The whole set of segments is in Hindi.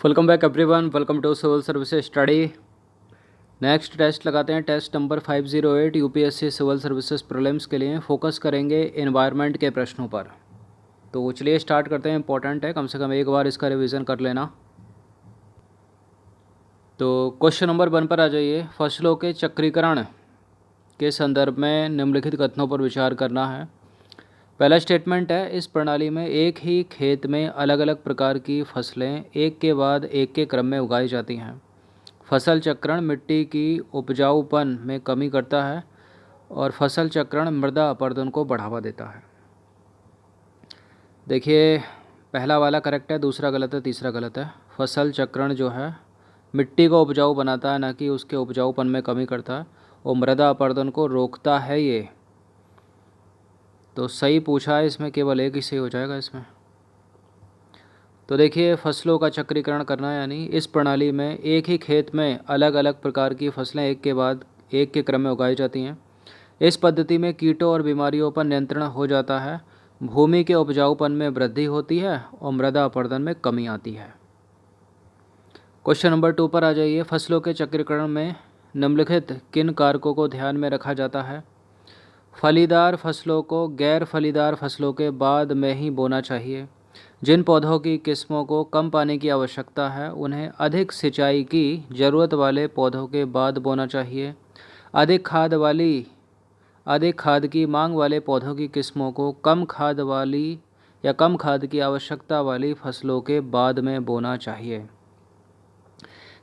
Welcome back everyone, welcome to civil services study. Next test लगाते हैं, test number 508 UPSC civil services prelims के लिए। फोकस करेंगे एनवायरनमेंट के प्रश्नों पर। तो चलिए स्टार्ट करते हैं। इंपॉर्टेंट है, कम से कम एक बार इसका रिवीजन कर लेना। तो क्वेश्चन नंबर 1 पर आ जाइए। फसलों के चक्रीकरण के संदर्भ में निम्नलिखित कथनों पर विचार करना है। पहला स्टेटमेंट है, इस प्रणाली में एक ही खेत में अलग अलग प्रकार की फसलें एक के बाद एक के क्रम में उगाई जाती हैं। फसल चक्रण मिट्टी की उपजाऊपन में कमी करता है और फसल चक्रण मृदा अपरदन को बढ़ावा देता है। देखिए, पहला वाला करेक्ट है, दूसरा गलत है, तीसरा गलत है। फसल चक्रण जो है मिट्टी को उपजाऊ बनाता है, ना कि उसके उपजाऊपन में कमी करता है, और मृदा अपरदन को रोकता है। ये तो सही पूछा है, इसमें केवल एक ही सही हो जाएगा इसमें। तो देखिए, फसलों का चक्रीकरण करना यानी इस प्रणाली में एक ही खेत में अलग अलग प्रकार की फसलें एक के बाद एक के क्रम में उगाई जाती हैं। इस पद्धति में कीटों और बीमारियों पर नियंत्रण हो जाता है, भूमि के उपजाऊपन में वृद्धि होती है और मृदा अपरदन में कमी आती है। क्वेश्चन नंबर 2 पर आ जाइए। फसलों के चक्रीकरण में निम्नलिखित किन कारकों को ध्यान में रखा जाता है? फलीदार फसलों को गैर फलीदार फसलों के बाद में ही बोना चाहिए। जिन पौधों की किस्मों को कम पानी की आवश्यकता है उन्हें अधिक सिंचाई की ज़रूरत वाले पौधों के बाद बोना चाहिए। अधिक खाद की मांग वाले पौधों की किस्मों को कम खाद की आवश्यकता वाली फसलों के बाद में बोना चाहिए।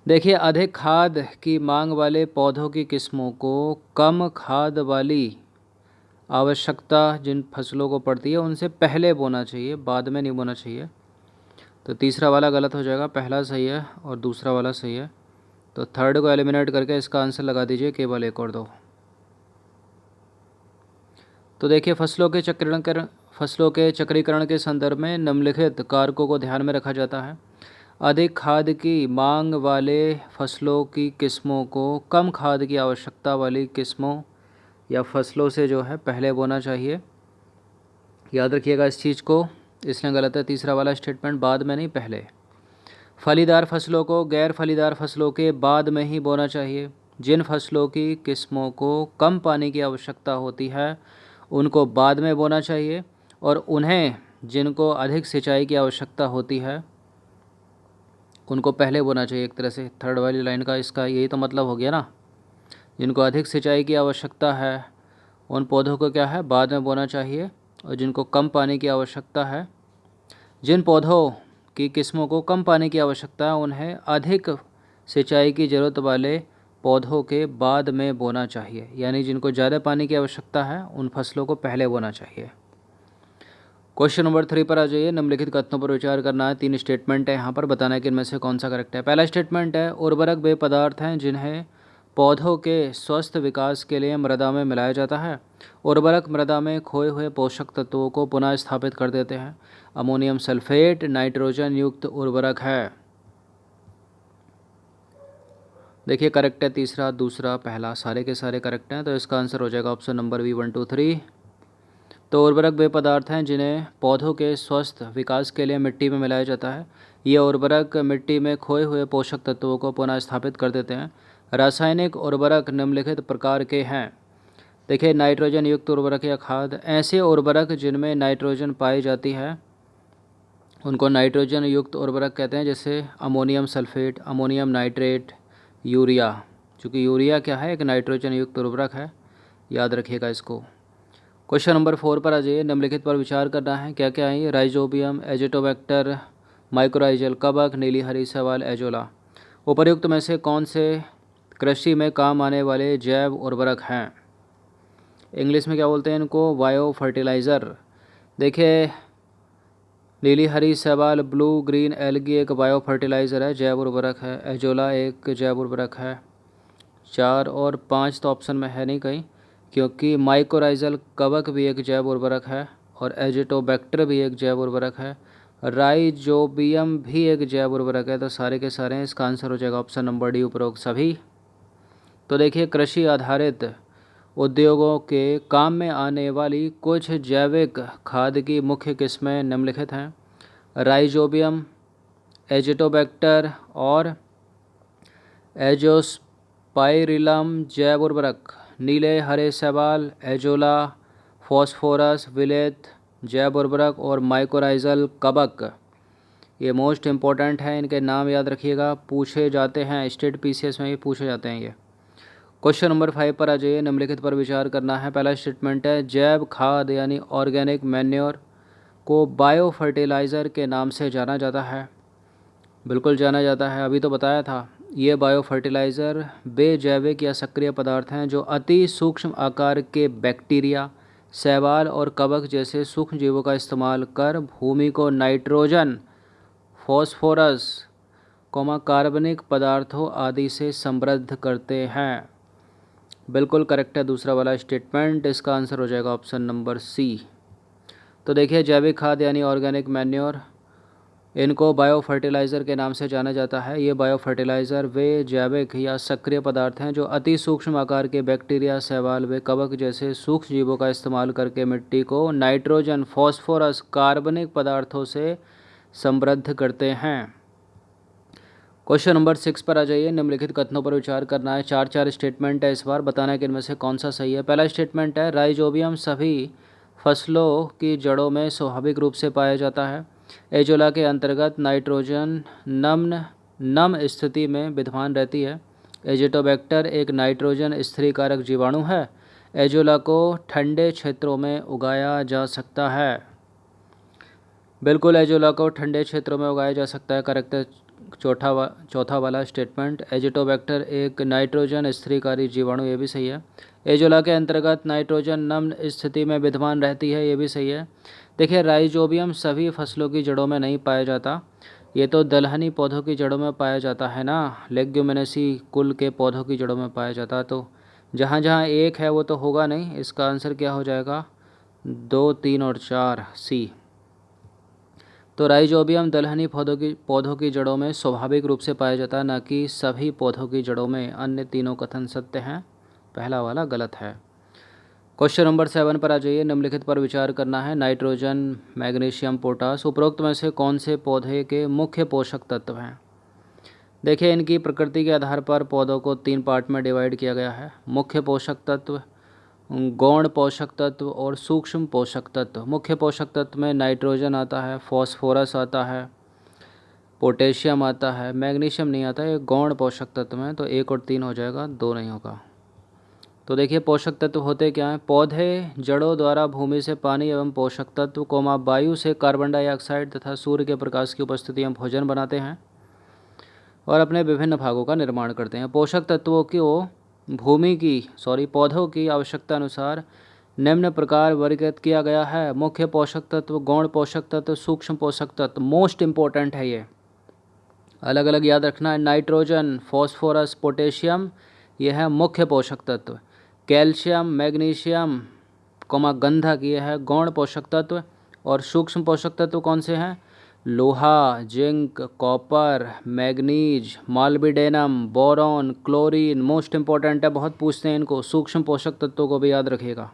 देखिए, अधिक खाद की मांग वाले पौधों की किस्मों को कम खाद वाली आवश्यकता जिन फसलों को पड़ती है उनसे पहले बोना चाहिए, बाद में नहीं बोना चाहिए। तो तीसरा वाला गलत हो जाएगा, पहला सही है और दूसरा वाला सही है। तो थर्ड को एलिमिनेट करके इसका आंसर लगा दीजिए, केवल एक और दो। तो देखिए, फसलों के चक्रीकरण के संदर्भ में निम्नलिखित कारकों को ध्यान में रखा जाता है। अधिक खाद की मांग वाले फसलों की किस्मों को कम खाद की आवश्यकता वाली किस्मों या फसलों से जो है पहले बोना चाहिए। याद रखिएगा इस चीज़ को, इसलिए गलत है तीसरा वाला स्टेटमेंट, बाद में नहीं पहले। फलीदार फसलों को गैर फलीदार फसलों के बाद में ही बोना चाहिए। जिन फसलों की किस्मों को कम पानी की आवश्यकता होती है उनको बाद में बोना चाहिए, और उन्हें जिनको अधिक सिंचाई की आवश्यकता होती है उनको पहले बोना चाहिए। एक तरह से थर्ड वाली लाइन का इसका यही तो मतलब हो गया ना। जिनको अधिक सिंचाई की आवश्यकता है उन पौधों को क्या है, बाद में बोना चाहिए, और जिनको कम पानी की आवश्यकता है, जिन पौधों की किस्मों को कम पानी की आवश्यकता है उन्हें अधिक सिंचाई की ज़रूरत वाले पौधों के बाद में बोना चाहिए। यानी जिनको ज़्यादा पानी की आवश्यकता है उन फसलों को पहले बोना चाहिए। क्वेश्चन नंबर 3 पर आ जाइए। निम्नलिखित कथनों पर विचार करना है। 3 स्टेटमेंट है यहाँ पर, बताना है कि इनमें से कौन सा करेक्ट है। पहला स्टेटमेंट है, उर्वरक वे पदार्थ हैं जिन्हें पौधों के स्वस्थ विकास के लिए मृदा में मिलाया जाता है। उर्वरक मृदा में खोए हुए पोषक तत्वों को पुनः स्थापित कर देते हैं। अमोनियम सल्फेट नाइट्रोजन युक्त उर्वरक है। देखिए, करेक्ट है तीसरा, दूसरा, पहला, सारे के सारे करेक्ट हैं। तो इसका आंसर हो जाएगा ऑप्शन नंबर बी 1 2 3। तो उर्वरक वे पदार्थ हैं जिन्हें पौधों के स्वस्थ विकास के लिए मिट्टी में मिलाया जाता है। ये उर्वरक मिट्टी में खोए हुए पोषक तत्वों को पुनः स्थापित कर देते हैं। रासायनिक उर्वरक निम्नलिखित प्रकार के हैं। देखिए, नाइट्रोजन युक्त उर्वरक या खाद, ऐसे उर्वरक जिनमें नाइट्रोजन पाई जाती है उनको नाइट्रोजन युक्त उर्वरक कहते हैं, जैसे ammonium sulphate, ammonium nitrate, urea. चूँकि यूरिया क्या है, एक नाइट्रोजन युक्त उर्वरक है, याद रखिएगा इसको। क्वेश्चन नंबर 4 पर आ जाइए। निम्नलिखित पर विचार करना है। क्या क्या है ये? राइजोबियम, एजिटोबैक्टर, माइक्रोराइजल कवक, नीली हरी शैवाल, एजोला। उपर्युक्त में से कौन से कृषि में काम आने वाले जैव उर्वरक हैं? इंग्लिश में क्या बोलते हैं इनको? Bio fertiliser. देखिए, नीली हरी शैवाल, ब्लू ग्रीन एल्गी एक बायो फर्टिलाइज़र है, जैव उर्वरक है। एजोला एक जैव उर्वरक है। 4 और 5 तो ऑप्शन में है नहीं कहीं, क्योंकि माइकोराइजल कवक भी एक जैव उर्वरक है और एजिटोबैक्टर भी एक जैव उर्वरक है। राइजोबियम भी एक जैव उर्वरक है। तो सारे के सारे हैं, इसका आंसर हो जाएगा ऑप्शन नंबर डी, उपरोक्त सभी। तो देखिए, कृषि आधारित उद्योगों के काम में आने वाली कुछ जैविक खाद की मुख्य किस्में निम्नलिखित हैं। राइजोबियम, एजिटोबैक्टर और एजोस्पाइरिलम जैव उर्वरक। नीले हरे शैवाल, एजोला, फॉस्फोरस, विलेत जैव उर्वरक और माइकोराइजल कवक। ये मोस्ट इम्पॉर्टेंट है, इनके नाम याद रखिएगा, पूछे जाते हैं, स्टेट पीसीएस में भी पूछे जाते हैं ये। क्वेश्चन नंबर 5 पर आ जाइए। निम्नलिखित पर विचार करना है। पहला स्टेटमेंट है, जैव खाद यानी ऑर्गेनिक मैन्योर को बायो फर्टिलाइज़र के नाम से जाना जाता है। बिल्कुल जाना जाता है, अभी तो बताया था। ये बायो फर्टिलाइज़र वे जैविक या सक्रिय पदार्थ हैं जो अति सूक्ष्म आकार के बैक्टीरिया, शैवाल और कवक जैसे सूक्ष्म जीवों का इस्तेमाल कर भूमि को नाइट्रोजन, फॉस्फोरस, कार्बनिक पदार्थों आदि से समृद्ध करते हैं। बिल्कुल करेक्ट है दूसरा वाला स्टेटमेंट। इसका आंसर हो जाएगा ऑप्शन नंबर सी। तो देखिए, जैविक खाद यानी ऑर्गेनिक मैन्योर, इनको बायो फर्टिलाइज़र के नाम से जाना जाता है। ये बायो फर्टिलाइज़र वे जैविक या सक्रिय पदार्थ हैं जो अति सूक्ष्म आकार के बैक्टीरिया, शैवाल व कवक जैसे सूक्ष्म जीवों का इस्तेमाल करके मिट्टी को नाइट्रोजन, फॉस्फोरस, कार्बनिक पदार्थों से समृद्ध करते हैं। क्वेश्चन नंबर 6 पर आ जाइए। निम्नलिखित कथनों पर विचार करना है। चार स्टेटमेंट है, इस बार बताना है कि इनमें से कौन सा सही है। पहला स्टेटमेंट है, राइजोबियम सभी फसलों की जड़ों में स्वाभाविक रूप से पाया जाता है। एजोला के अंतर्गत नाइट्रोजन नम स्थिति में विद्यमान रहती है। एजिटोबैक्टर एक नाइट्रोजन स्थिरीकारक जीवाणु है। एजोला को ठंडे क्षेत्रों में उगाया जा सकता है। बिल्कुल, एजोला को ठंडे क्षेत्रों में उगाया जा सकता है। करेक्ट है चौथा वाला स्टेटमेंट। एजिटोबैक्टर एक नाइट्रोजन स्थिरीकारी जीवाणु, ये भी सही है। एजोला के अंतर्गत नाइट्रोजन नम्न स्थिति में विद्यमान रहती है, ये भी सही है। देखिए, राइजोबियम सभी फसलों की जड़ों में नहीं पाया जाता, ये तो दलहनी पौधों की जड़ों में पाया जाता है ना, लेग्यूमिनेसी कुल के पौधों की जड़ों में पाया जाता है। तो जहाँ जहाँ एक है वो तो होगा नहीं। इसका आंसर क्या हो जाएगा? 2, 3 और 4 सी। तो राइजोबियम दलहनी पौधों की जड़ों में स्वाभाविक रूप से पाया जाता है, न कि सभी पौधों की जड़ों में। अन्य तीनों कथन सत्य हैं, पहला वाला गलत है। क्वेश्चन नंबर 7 पर आ जाइए। निम्नलिखित पर विचार करना है। नाइट्रोजन, मैग्नीशियम, पोटास उपरोक्त में से कौन से पौधे के मुख्य पोषक तत्व हैं? देखिए, इनकी प्रकृति के आधार पर पौधों को 3 पार्ट में डिवाइड किया गया है। मुख्य पोषक तत्व, गौण पोषक तत्व और सूक्ष्म पोषक तत्व। मुख्य पोषक तत्व में नाइट्रोजन आता है, फॉस्फोरस आता है, पोटेशियम आता है, मैग्नीशियम नहीं आता है। ये गौण पोषक तत्व में, तो 1 और 3 हो जाएगा, 2 नहीं होगा। तो देखिए, पोषक तत्व होते क्या हैं? पौधे जड़ों द्वारा भूमि से पानी एवं पोषक तत्व को वायु से कार्बन डाइऑक्साइड तथा सूर्य के प्रकाश की उपस्थिति में भोजन बनाते हैं और अपने विभिन्न भागों का निर्माण करते हैं। पोषक तत्वों को पौधों की आवश्यकता अनुसार निम्न प्रकार वर्गीकृत किया गया है। मुख्य पोषक तत्व, गौण पोषक तत्व, सूक्ष्म पोषक तत्व। मोस्ट इम्पोर्टेंट है ये, अलग अलग याद रखना है। नाइट्रोजन, फॉस्फोरस, पोटेशियम, यह है मुख्य पोषक तत्व। कैल्शियम, मैग्नीशियम, गंधक, ये है गौण पोषक तत्व। और सूक्ष्म पोषक तत्व कौन से हैं? लोहा, zinc, copper, manganese, molybdenum, boron, chlorine. Most important है, बहुत पूछते हैं इनको। सूक्ष्म पोषक तत्वों को भी याद रखिएगा।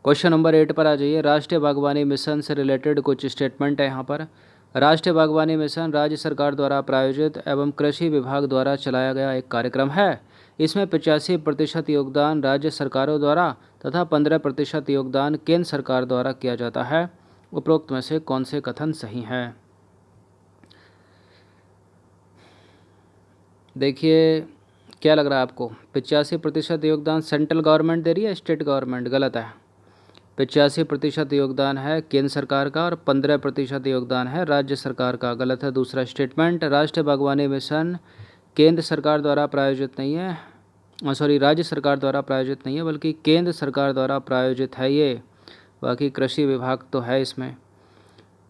क्वेश्चन नंबर 8 पर आ जाइए। राष्ट्रीय बागवानी मिशन से रिलेटेड कुछ स्टेटमेंट है यहाँ पर। राष्ट्रीय बागवानी मिशन राज्य सरकार द्वारा प्रायोजित एवं कृषि विभाग द्वारा चलाया गया एक कार्यक्रम है। इसमें 85% योगदान राज्य सरकारों द्वारा तथा 15% योगदान केंद्र सरकार द्वारा किया जाता है। उपरोक्त में से कौन से कथन सही हैं? देखिए, क्या लग रहा है आपको? 85% योगदान सेंट्रल गवर्नमेंट दे रही है, स्टेट गवर्नमेंट? गलत है। 85% योगदान है केंद्र सरकार का और 15% योगदान है राज्य सरकार का। गलत है दूसरा स्टेटमेंट। राष्ट्रीय बागवानी मिशन केंद्र सरकार द्वारा प्रायोजित नहीं है, राज्य सरकार द्वारा प्रायोजित नहीं है, बल्कि केंद्र सरकार द्वारा प्रायोजित है ये। बाकी कृषि विभाग तो है इसमें।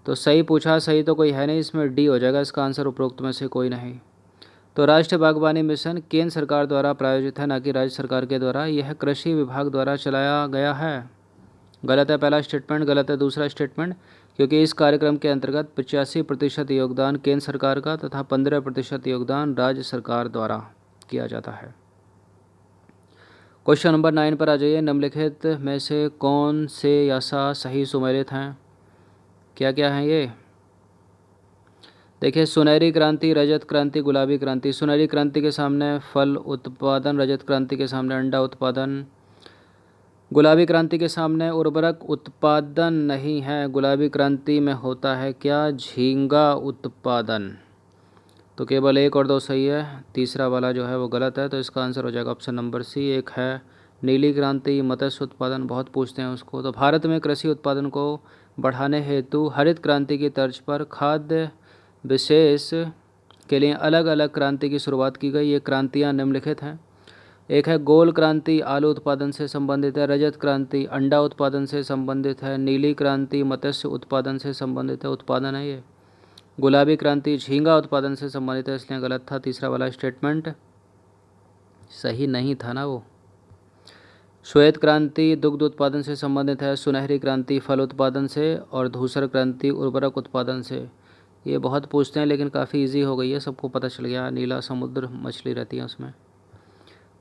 तो सही पूछा, सही तो कोई है नहीं इसमें, डी हो जाएगा इसका आंसर, उपरोक्त में से कोई नहीं। तो राष्ट्रीय बागवानी मिशन केंद्र सरकार द्वारा प्रायोजित है, न कि राज्य सरकार के द्वारा। यह कृषि विभाग द्वारा चलाया गया है। गलत है पहला स्टेटमेंट, गलत है दूसरा स्टेटमेंट, क्योंकि इस कार्यक्रम के अंतर्गत 85% योगदान केंद्र सरकार का तथा 15% योगदान राज्य सरकार द्वारा किया जाता है। क्वेश्चन नंबर 9 पर आ जाइए। निम्नलिखित में से कौन से ऐसा सही सुमेलित हैं? क्या क्या हैं ये? देखिए सुनहरी क्रांति, रजत क्रांति, गुलाबी क्रांति। सुनहरी क्रांति के सामने फल उत्पादन, रजत क्रांति के सामने अंडा उत्पादन, गुलाबी क्रांति के सामने उर्वरक उत्पादन नहीं है। गुलाबी क्रांति में होता है क्या? झींगा उत्पादन। तो केवल 1 और 2 सही है, तीसरा वाला जो है वो गलत है। तो इसका आंसर हो जाएगा ऑप्शन नंबर सी। एक है नीली क्रांति, मत्स्य उत्पादन, बहुत पूछते हैं उसको। तो भारत में कृषि उत्पादन को बढ़ाने हेतु हरित क्रांति की तर्ज पर खाद्य विशेष के लिए अलग अलग क्रांति की शुरुआत की गई। ये क्रांतियाँ निम्नलिखित हैं। एक है गोल क्रांति, आलू उत्पादन से संबंधित है। रजत क्रांति अंडा उत्पादन से संबंधित है। नीली क्रांति मत्स्य उत्पादन से संबंधित है, उत्पादन है ये। गुलाबी क्रांति झींगा उत्पादन से संबंधित है, इसलिए गलत था तीसरा वाला स्टेटमेंट, सही नहीं था ना वो। श्वेत क्रांति दुग्ध उत्पादन से संबंधित है। सुनहरी क्रांति फल उत्पादन से और धूसर क्रांति उर्वरक उत्पादन से। ये बहुत पूछते हैं लेकिन काफ़ी इजी हो गई है, सबको पता चल गया। नीला समुद्र मछली रहती है उसमें।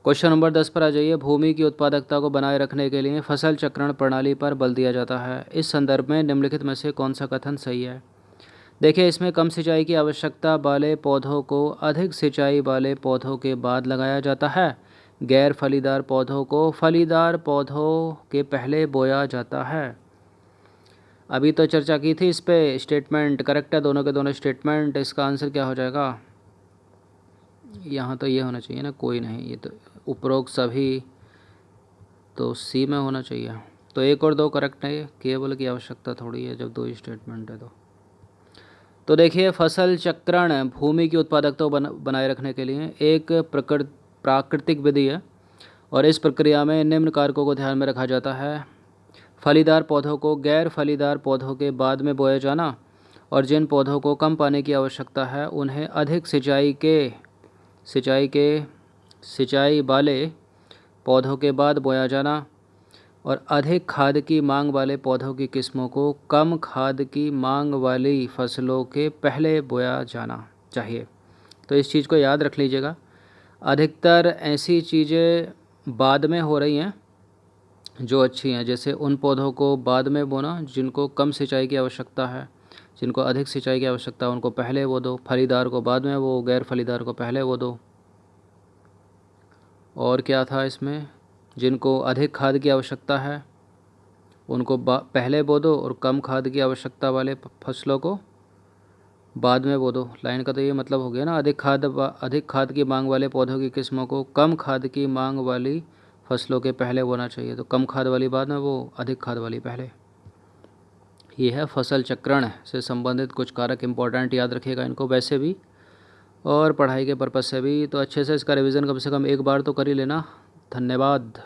क्वेश्चन नंबर 10 पर आ जाइए। भूमि की उत्पादकता को बनाए रखने के लिए फसल चक्रण प्रणाली पर बल दिया जाता है। इस संदर्भ में निम्नलिखित में से कौन सा कथन सही है? देखिए इसमें कम सिंचाई की आवश्यकता वाले पौधों को अधिक सिंचाई वाले पौधों के बाद लगाया जाता है। गैर फलीदार पौधों को फलीदार पौधों के पहले बोया जाता है। अभी तो चर्चा की थी इस पे। स्टेटमेंट करेक्ट है दोनों के दोनों स्टेटमेंट। इसका आंसर क्या हो जाएगा? यहाँ तो ये होना चाहिए ना, कोई नहीं, ये तो उपरोक्त सभी तो सी में होना चाहिए। तो 1 और 2 करेक्ट है। केवल की आवश्यकता थोड़ी है जब 2 स्टेटमेंट है तो देखिए फसल चक्रण भूमि की उत्पादकता को बनाए रखने के लिए एक प्राकृतिक विधि है और इस प्रक्रिया में निम्न कारकों को ध्यान में रखा जाता है। फलीदार पौधों को गैर फलीदार पौधों के बाद में बोया जाना और जिन पौधों को कम पानी की आवश्यकता है उन्हें अधिक सिंचाई वाले पौधों के बाद बोया जाना और अधिक खाद की मांग वाले पौधों की किस्मों को कम खाद की मांग वाली फसलों के पहले बोया जाना चाहिए। तो इस चीज़ को याद रख लीजिएगा। अधिकतर ऐसी चीज़ें बाद में हो रही हैं जो अच्छी हैं, जैसे उन पौधों को बाद में बोना जिनको कम सिंचाई की आवश्यकता है, जिनको अधिक सिंचाई की आवश्यकता है उनको पहले बो दो, फलीदार को बाद में बो, गैर फलीदार को पहले बो दो। और क्या था इसमें? जिनको अधिक खाद की आवश्यकता है उनको पहले बो दो और कम खाद की आवश्यकता वाले फसलों को बाद में बो दो। लाइन का तो ये मतलब हो गया ना, अधिक खाद की मांग वाले पौधों की किस्मों को कम खाद की मांग वाली फसलों के पहले बोना चाहिए। तो कम खाद वाली बाद में वो, अधिक खाद वाली पहले। ये है फसल चक्रण से संबंधित कुछ कारक इम्पोर्टेंट, याद रखिएगा इनको वैसे भी और पढ़ाई के पर्पज़ से भी। तो अच्छे से इसका रिवीजन कम से कम 1 बार तो कर ही लेना। धन्यवाद।